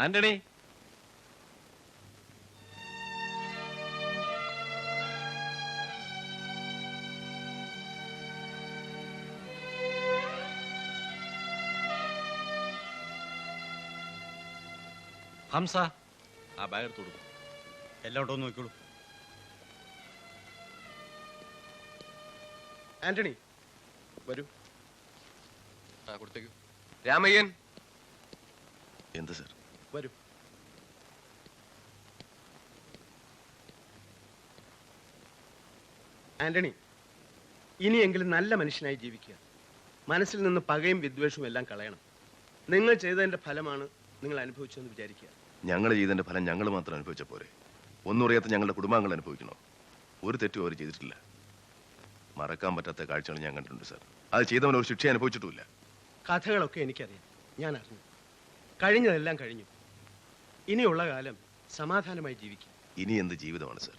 ആന്റണി, ഹംസ, ആ ബാഗ് എടുത്തു കൊടുക്കും. എല്ലാം ഉണ്ടോ നോക്കിക്കോളൂ. ആന്റണി വരൂ. കൊടുത്തേക്കു. രാമയ്യൻ, എന്ത് സർ? വരൂ. ആന്റണി, ഇനിയെങ്കിലും നല്ല മനുഷ്യനായി ജീവിക്കുക. മനസ്സിൽ നിന്ന് പകയും വിദ്വേഷവും എല്ലാം കളയണം. നിങ്ങൾ ചെയ്തതിന്റെ ഫലമാണ് നിങ്ങൾ അനുഭവിച്ചതെന്ന് വിചാരിക്കുക. ഞങ്ങൾ ചെയ്തതിന്റെ ഫലം ഞങ്ങൾ മാത്രം അനുഭവിച്ച പോരെ? ഒന്നും അറിയാത്ത ഞങ്ങളുടെ കുടുംബാംഗങ്ങൾ അനുഭവിക്കണോ? ഒരു തെറ്റും അവർ ചെയ്തിട്ടില്ല. മറക്കാൻ പറ്റാത്ത കാഴ്ചകൾ ഞാൻ കണ്ടിട്ടുണ്ട് സാർ. അത് ചെയ്തവൻ ഒരു ശിക്ഷ അനുഭവിച്ചിട്ടുമില്ല. കഥകളൊക്കെ എനിക്കറിയാം, ഞാൻ അറിഞ്ഞു. കഴിഞ്ഞതെല്ലാം കഴിഞ്ഞു. ഇനിയുള്ള കാലം സമാധാനമായി ജീവിക്കും. ഇനി എന്ത് ജീവിതമാണ് സാർ?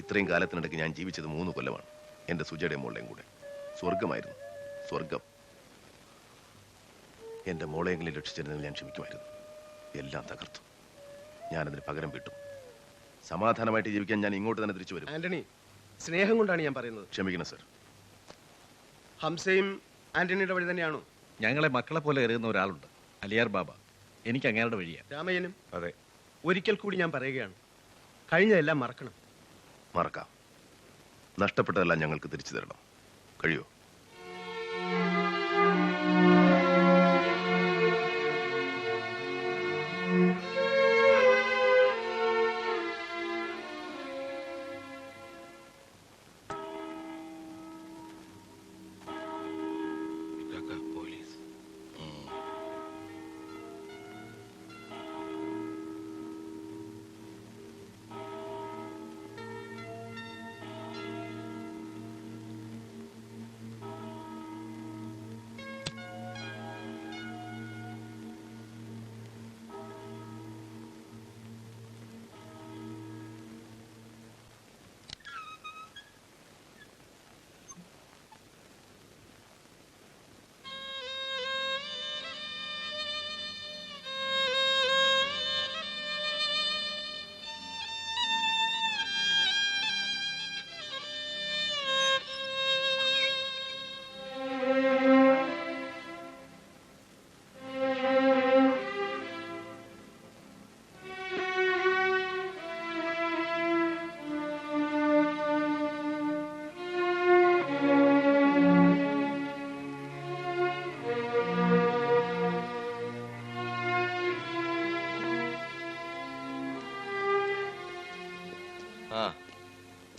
ഇത്രയും കാലത്തിനിടയ്ക്ക് ഞാൻ ജീവിച്ചത് 3 കൊല്ലമാണ്. എന്റെ സുജയുടെ മോളെയും കൂടെ. സ്വർഗമായിരുന്നു, സ്വർഗം. എന്റെ മോളെയെങ്കിലും രക്ഷിച്ചിരുന്നെങ്കിൽ ഞാൻ ക്ഷമിക്കുമായിരുന്നു. എല്ലാം തകർത്തു. ഞാനതിന് പകരം വിട്ടു. സമാധാനമായിട്ട് ജീവിക്കാൻ ഞാൻ ഇങ്ങോട്ട് തന്നെ തിരിച്ചു വരും. ആന്റണി, സ്നേഹം കൊണ്ടാണ് ഞാൻ പറയുന്നത്. ക്ഷമിക്കണം സർ. ഹംസയും ആന്റണിയുടെ വഴി തന്നെയാണോ? ഞങ്ങളെ മക്കളെ പോലെ എറിയുന്ന ഒരാളുണ്ട്, അലിയാർ ബാബ. എനിക്ക് അങ്ങേരുടെ വഴിയാണ്. രാമയ്യനും? അതെ. ഒരിക്കൽ കൂടി ഞാൻ പറയുകയാണ്, കഴിഞ്ഞതെല്ലാം മറക്കണം. മറക്കാം. നഷ്ടപ്പെട്ടതെല്ലാം ഞങ്ങൾക്ക് തിരിച്ചു തരണം. കഴിയോ?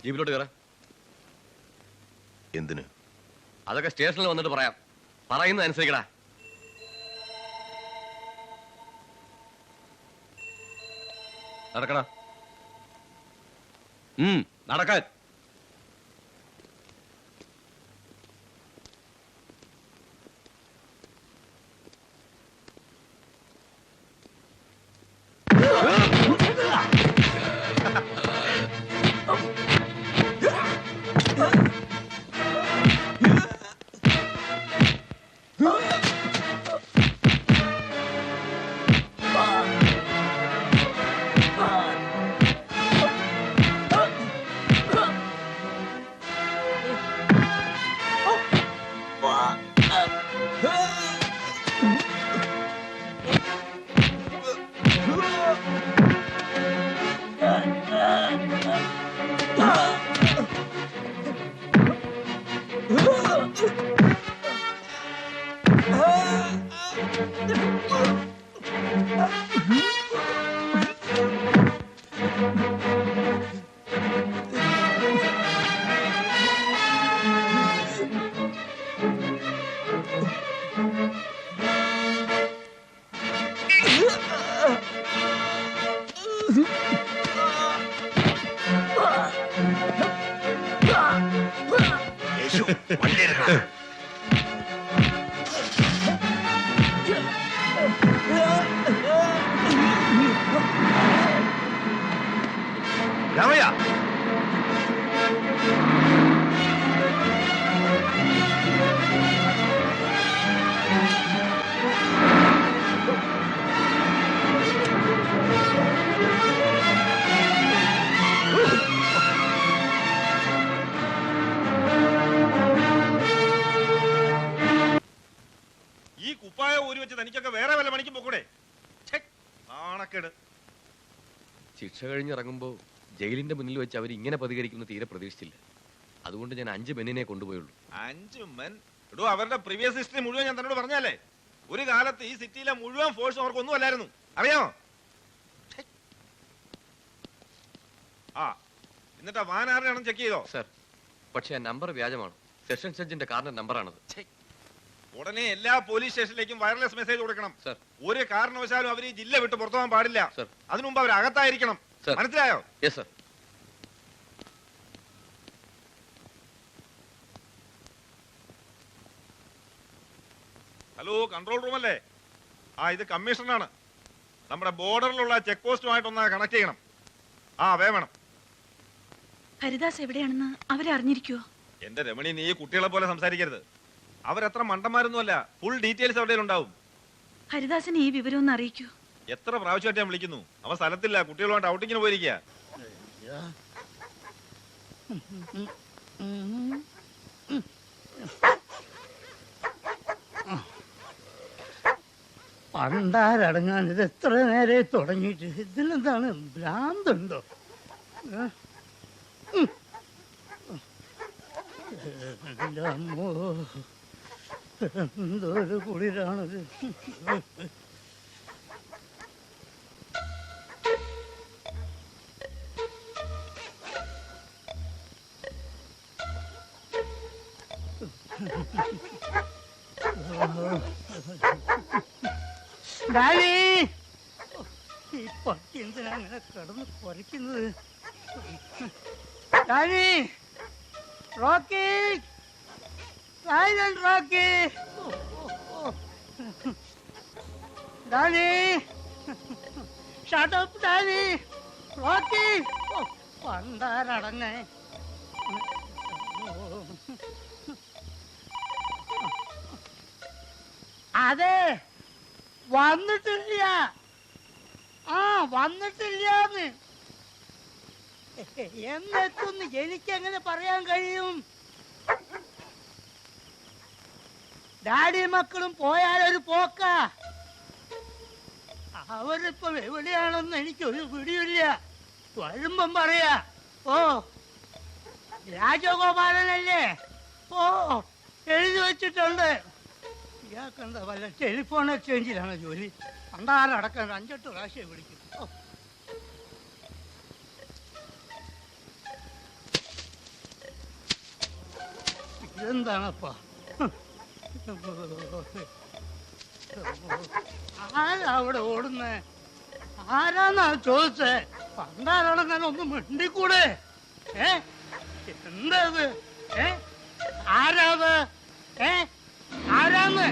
ജീപ്പിലോട്ട് കയറാം. എന്തിന്? അതൊക്കെ സ്റ്റേഷനിൽ വന്നിട്ട് പറയാം. പറയുന്നത് അനുസരിക്കടാ. നടക്കടാ. നടക്കാൻ. രാമയ്യ, വല്ല പണിക്കും പോക്കൂടെ? നാണക്കേട്. ശിക്ഷ കഴിഞ്ഞിറങ്ങുമ്പോൾ ജയിലിന്റെ മുന്നിൽ വെച്ച് അവർ ഇങ്ങനെ പ്രതികരിക്കുന്ന തീരെ പ്രതീക്ഷിച്ചില്ല. അതുകൊണ്ട് ഞാൻ 5 മെന്നിനെ കൊണ്ടുപോയുള്ളൂ. 5 മെൻ? എടോ, അവരുടെ പ്രീവിയസ് ഹിസ്റ്ററി മുഴുവൻ ഞാൻ തന്നോട് പറഞ്ഞാലേ. ഒരു കാലത്ത് ഈ സിറ്റിയിലെ മുഴുവൻ ഫോഴ്സും അവർക്കൊന്നും അല്ലായിരുന്നു, അറിയാമോ? ആ, എന്നിട്ട് വാൻ ആരുടെയാണെന്ന് ചെക്ക് ചെയ്തോ? സർ, പക്ഷേ ആ നമ്പർ വ്യാജമാണ്. സെഷൻ ജഡ്ജിന്റെ കാറിന്റെ നമ്പറാണത്. ഉടനെ എല്ലാ പോലീസ് സ്റ്റേഷനിലേക്കും വയർലെസ് മെസ്സേജ് കൊടുക്കണം. സർ, ഒരു കാരണവശാലും അവർ ഈ ജില്ല വിട്ട് പുറത്തു പോകാൻ പാടില്ല. സർ. അതിനു മുമ്പ് അവർ അകത്തായിരിക്കണം. സർ. മനസ്സിലായോ? Yes sir. Hello, control room അല്ലേ? ആ, ഇത് കമ്മീഷണറാണ്. നമ്മുടെ ബോർഡറിലുള്ള ചെക്ക് പോസ്റ്റുമായിട്ടൊന്ന് കണക്ട് ചെയ്യണം. ആ, വേണം. ഹരിദാസ് എവിടെയാണെന്ന് അവരെ അറിഞ്ഞിരിക്കുവോ? എന്റെ രമണി, നീ കുട്ടികളെ പോലെ സംസാരിക്കരുത്. അവരെത്ര മണ്ടന്മാരൊന്നുമല്ല. ഫുൾ ഡീറ്റെയിൽസ് അവിടെ ഉണ്ടാവും. ഹരിദാസിന് ഈ വിവരം ഒന്ന് അറിയിക്കൂ. എത്ര പ്രാവശ്യമായിട്ട് ഞാൻ വിളിക്കുന്നു. അവൻ സ്ഥലത്തില്ല, കുട്ടികളുമായിട്ട് ഔട്ടിങ്ങിന് പോയിരിക്കുക. പണ്ടാരടങ്ങാൻ ഇത് എത്ര നേരെ തുടങ്ങിയിട്ട് ഇതിലെന്താണ് ഭ്രാന്തുണ്ടോ? എൻ്റെ അമ്മോ, എന്തോ ഒരു കുളിരാണത്. ഈ പട്ടി എന്തിനാ അങ്ങനെ കിടന്ന് കുറയ്ക്കുന്നത്? Rocky, silent Rocky, Danny, shut up Danny, Rocky, പണ്ടാരടങ്ങേ. അതെ, വന്നിട്ടില്ല. ആ, വന്നിട്ടില്ലാന്ന്. എന്നെത്തുന്ന് എനിക്കെങ്ങനെ പറയാൻ കഴിയും? ഡാഡി മക്കളും പോയാലൊരു പോക്ക. അവരിപ്പം എവിടെയാണെന്ന് എനിക്കൊരു പിടിയില്ല. വരുമ്പം പറയാ. ഓ, രാജഗോപാലനല്ലേ? ഓ, എഴുതി വെച്ചിട്ടുണ്ട്. ഇയാൾക്കെന്താ വല്ല ടെലിഫോൺ എക്സ്ചേഞ്ചിലാണ് ജോലി? പണ്ടാരടക്കം 5-8 പ്രാവശ്യം വിളിക്കും. ഇതെന്താണപ്പാ? ആരാ അവിടെ ഓടുന്നേ? ആരാന്നാ ചോദിച്ചേ? പണ്ടാരടങ്ങാൻ ഒന്ന് മിണ്ടിക്കൂടെ? എന്താ? ആരാത്? ആരാന്ന്?